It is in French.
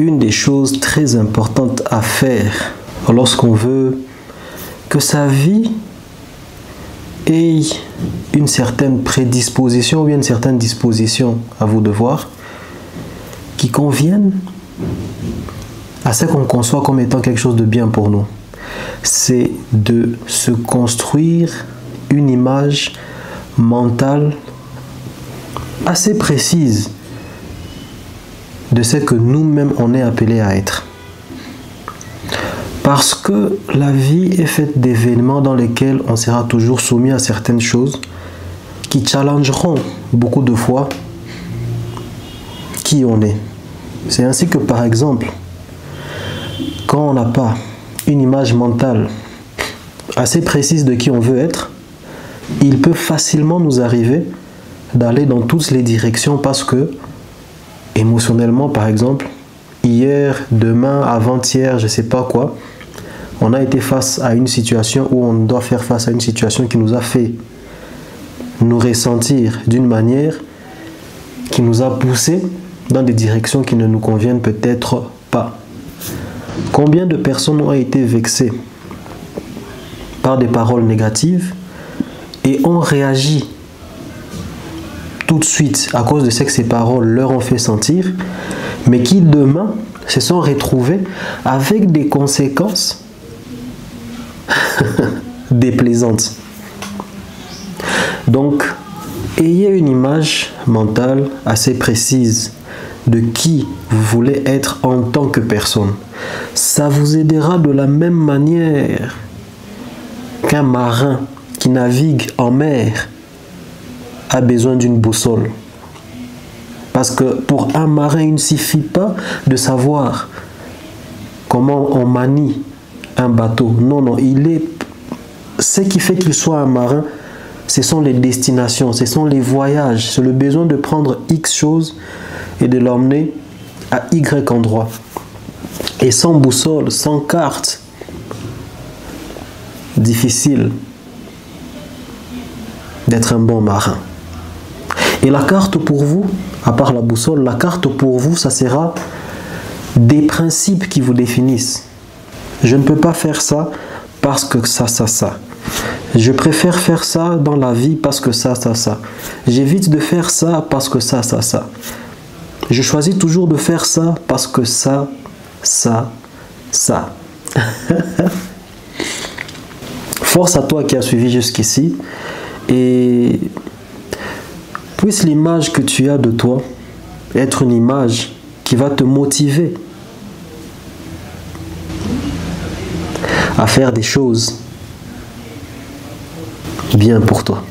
une des choses très importantes à faire lorsqu'on veut que sa vie ait une certaine prédisposition ou une certaine disposition à vos devoirs qui conviennent à ce qu'on conçoit comme étant quelque chose de bien pour nous. C'est de se construire une image mentale assez précise de ce que nous-mêmes on est appelés à être. Parce que la vie est faite d'événements dans lesquels on sera toujours soumis à certaines choses qui challengeront beaucoup de fois qui on est. C'est ainsi que par exemple, quand on n'a pas une image mentale assez précise de qui on veut être, il peut facilement nous arriver d'aller dans toutes les directions parce que émotionnellement par exemple, hier, demain, avant-hier, je ne sais pas quoi, on a été face à une situation où on doit faire face à une situation qui nous a fait nous ressentir d'une manière qui nous a poussé dans des directions qui ne nous conviennent peut-être pas. Combien de personnes ont été vexées par des paroles négatives et ont réagi tout de suite à cause de ce que ces paroles leur ont fait sentir, mais qui demain se sont retrouvés avec des conséquences déplaisantes. Donc, ayez une image mentale assez précise de qui vous voulez être en tant que personne. Ça vous aidera de la même manière qu'un marin qui navigue en mer a besoin d'une boussole. Parce que pour un marin, il ne suffit pas de savoir comment on manie un bateau. Non, non, ce qui fait qu'il soit un marin, ce sont les destinations, ce sont les voyages, c'est le besoin de prendre X choses et de l'emmener à Y endroit. Et sans boussole, sans carte, difficile d'être un bon marin. Et la carte pour vous, à part la boussole, la carte pour vous, ça sera des principes qui vous définissent. Je ne peux pas faire ça parce que ça. Je préfère faire ça dans la vie parce que ça. J'évite de faire ça parce que ça. Je choisis toujours de faire ça parce que ça. Force à toi qui as suivi jusqu'ici et puisse l'image que tu as de toi être une image qui va te motiver à faire des choses bien pour toi.